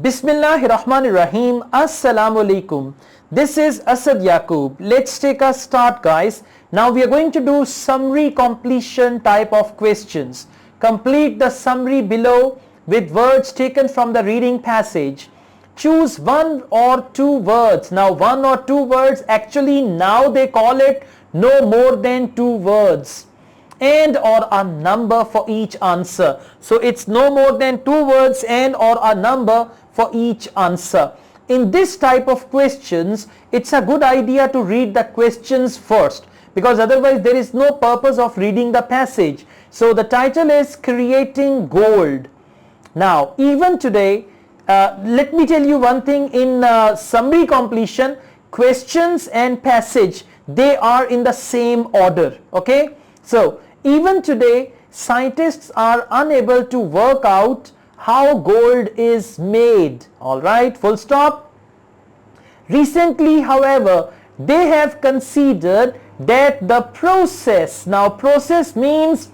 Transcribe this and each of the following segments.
Bismillahirrahmanirrahim. Assalamu alaikum. This is Asad Yaqub. Let's take a start, guys. Now we are going to do summary completion type of questions. Complete the summary below with words taken from the reading passage. Choose one or two words. Now one or two words, actually now they call it no more than two words, and or a number for each answer. So it's no more than two words and or a number for each answer. In this type of questions, it's a good idea to read the questions first, because otherwise there is no purpose of reading the passage. So the title is Creating Gold. Now even today, let me tell you one thing, in summary completion, questions and passage, they are in the same order. Okay, so even today scientists are unable to work out how gold is made. All right, full stop. Recently, however, they have considered that the process, now process means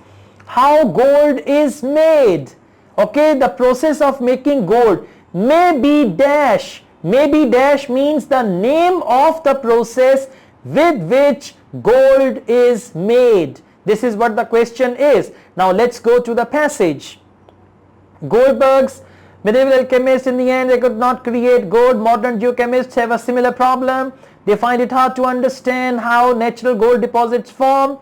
how gold is made. Okay, the process of making gold may be dash. Maybe dash means the name of the process with which gold is made. This is what the question is. Now let's go to the passage. Goldberg's medieval alchemists, in the end they could not create gold. Modern geochemists have a similar problem. They find it hard to understand how natural gold deposits form.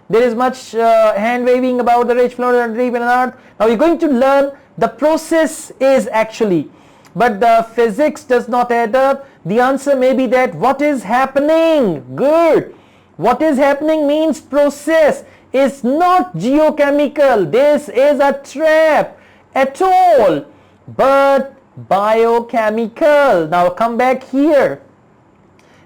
There is much hand waving about the rich flow and deep in art. Now we're going to learn the process is actually, but the physics does not add up. The answer may be that what is happening? Good. What is happening means process is not geochemical. This is a trap at all, but biochemical. Now come back here.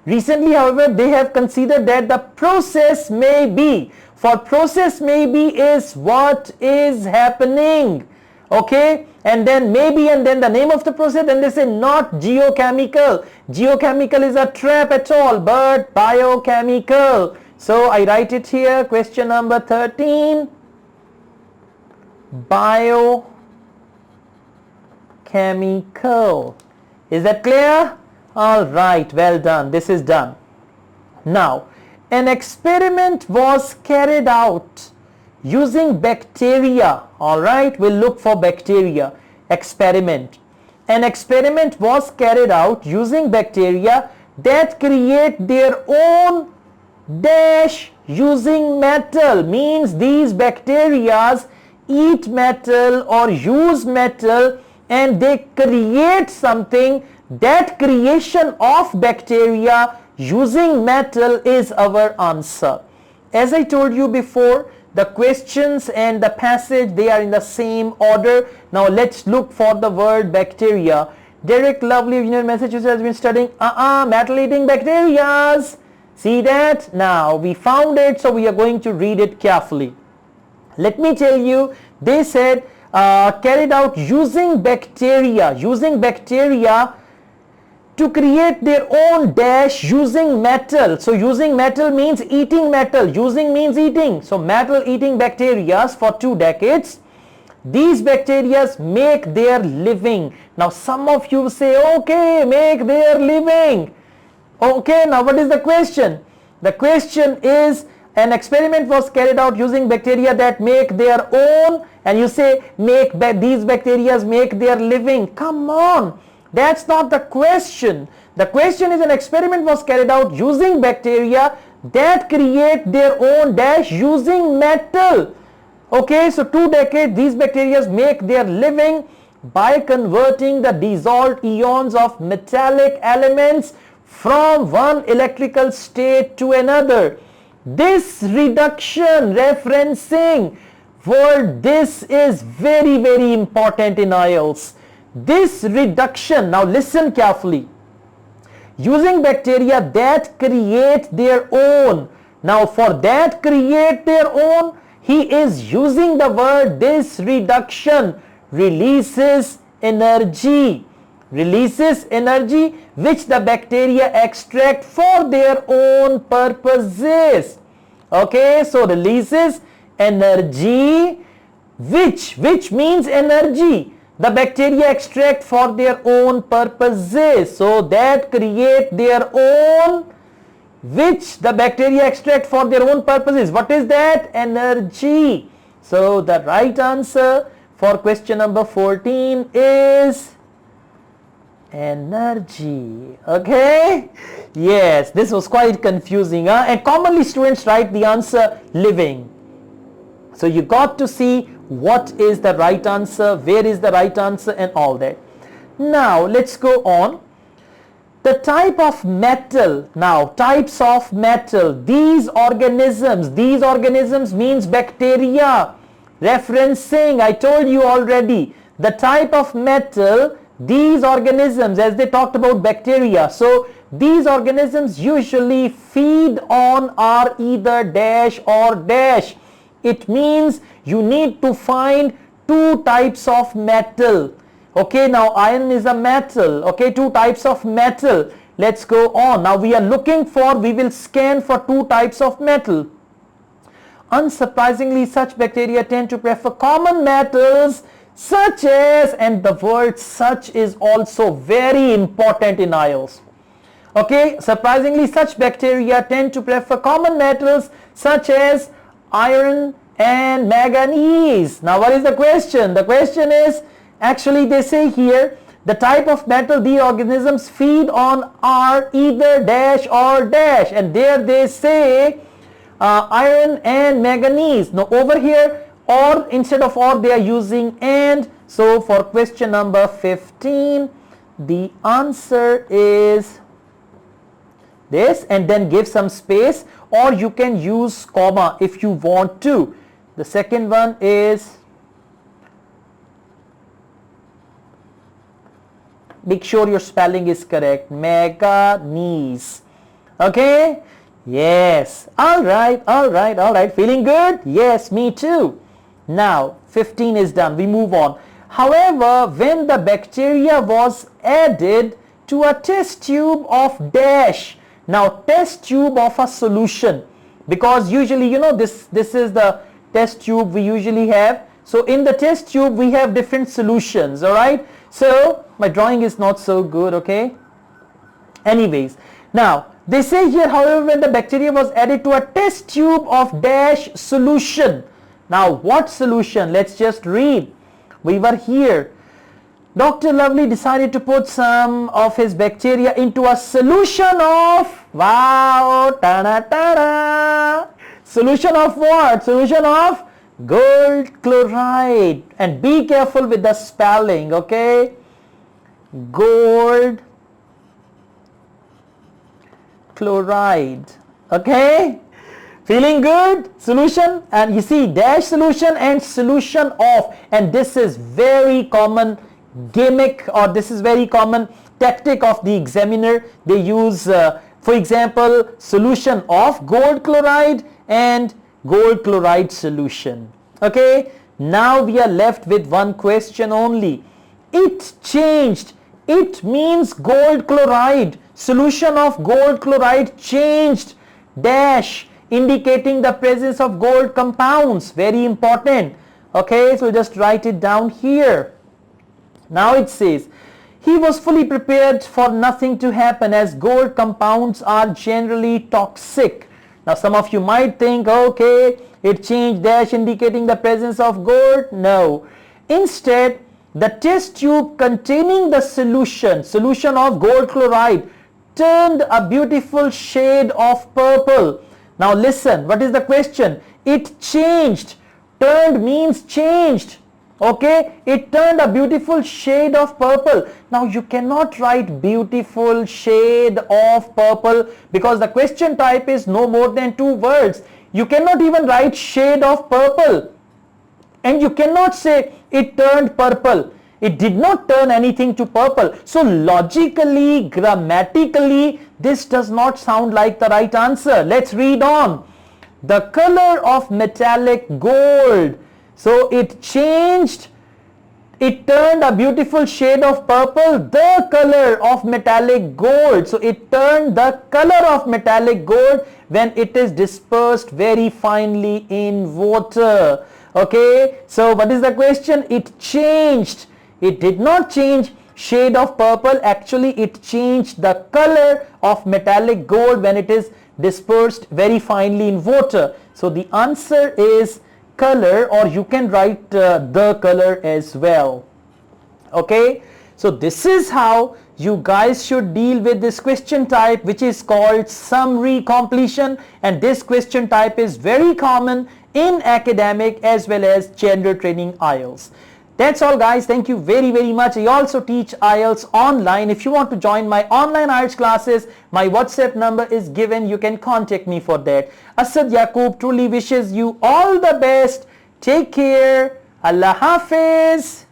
Recently, however, they have considered that the process may be, for process may be is what is happening. Okay, and then maybe, and then the name of the process, and they say not geochemical. Geochemical is a trap at all, but biochemical. So I write it here, question number 13, biochemical. Is that clear? All right, well done. This is done. Now, an experiment was carried out using bacteria. All right, we'll look for bacteria. Experiment. An experiment was carried out using bacteria that create their own dash using metal. Means these bacteria eat metal or use metal and they create something. That creation of bacteria using metal is our answer. As I told you before, the questions and the passage, they are in the same order. Now let's look for the word bacteria. Derek Lovely of Union Massachusetts has been studying metal eating bacteria. See that? Now we found it, so we are going to read it carefully. Let me tell you, they said carried out using bacteria to create their own dash using metal. So using metal means eating metal. Using means eating. So metal eating bacteria for 2 decades. These bacteria make their living. Now some of you say, okay, make their living. Okay, now what is the question? The question is, an experiment was carried out using bacteria that make their own, and you say these bacteria make their living. Come on. That's not the question. The question is, an experiment was carried out using bacteria that create their own dash using metal. Okay, so 2 decades these bacteria make their living by converting the dissolved ions of metallic elements from one electrical state to another. This reduction, referencing word, this is very, very important in IELTS. This reduction, now listen carefully, using bacteria that create their own. Now for that create their own, he is using the word, this reduction releases energy. Releases energy which the bacteria extract for their own purposes. Okay, so releases energy which means energy. the bacteria extract for their own purposes. So that create their own, which the bacteria extract for their own purposes. What is that? Energy. So the right answer for question number 14 is energy. Okay, yes, this was quite confusing, huh? And commonly students write the answer living. So you got to see what is the right answer, where is the right answer, and all that. Now let's go on. The type of metal, now types of metal, these organisms means bacteria. Referencing, I told you already, the type of metal, these organisms, as they talked about bacteria. So these organisms usually feed on are either dash or dash. It means you need to find two types of metal. Okay, now iron is a metal. Okay, two types of metal. Let's go on. Now we will scan for two types of metal. Unsurprisingly, such bacteria tend to prefer common metals such as, and the word such is also very important in IELTS. Okay, surprisingly, such bacteria tend to prefer common metals such as iron and manganese. Now what is the question? The question is, actually they say here, the type of metal the organisms feed on are either dash or dash, and there they say iron and manganese. Now over here, or instead of or, they are using and. So for question number 15, the answer is this, and then give some space, or you can use comma if you want to. The second one is, make sure your spelling is correct, manganese. Okay, yes, all right, feeling good? Yes, me too. Now 15 is done, we move on. However, when the bacteria was added to a test tube of dash, now test tube of a solution, because usually, you know, this is the test tube we usually have. So in the test tube we have different solutions. All right, so my drawing is not so good. Okay, anyways, now they say here, however, when the bacteria was added to a test tube of dash solution. Now what solution? Let's just read. We were here. Dr. Lovely decided to put some of his bacteria into a solution of, wow, ta-da-ta-da. Solution of what? Solution of gold chloride. And be careful with the spelling, okay? Gold chloride. Okay? Feeling good? Solution, and you see dash solution and solution of, and this is very common gimmick, or this is very common tactic of the examiner. They use, for example, solution of gold chloride and gold chloride solution. Okay, now we are left with one question only. It changed. It means gold chloride. Solution of gold chloride changed dash, indicating the presence of gold compounds. Very important. Okay, so just write it down here. Now it says, he was fully prepared for nothing to happen as gold compounds are generally toxic. Now some of you might think, okay, it changed dash indicating the presence of gold. No. Instead, the test tube containing the solution of gold chloride turned a beautiful shade of purple. Now listen, what is the question? It changed. Turned means changed. Okay, it turned a beautiful shade of purple. Now you cannot write beautiful shade of purple because the question type is no more than 2 words. You cannot even write shade of purple. And you cannot say it turned purple. It did not turn anything to purple. So logically, grammatically, this does not sound like the right answer. Let's read on. The color of metallic gold. So it changed. It turned a beautiful shade of purple. The color of metallic gold. So it turned the color of metallic gold when it is dispersed very finely in water. Okay. So what is the question? It changed. It did not change shade of purple, actually it changed the color of metallic gold when it is dispersed very finely in water. So the answer is color, or you can write the color as well. Okay, so this is how you guys should deal with this question type, which is called summary completion, and this question type is very common in academic as well as gender training IELTS. That's all guys, thank you very much. I also teach IELTS online. If you want to join my online IELTS classes, my WhatsApp number is given, you can contact me for that. Asad Yaqub truly wishes you all the best. Take care. Allah Hafiz.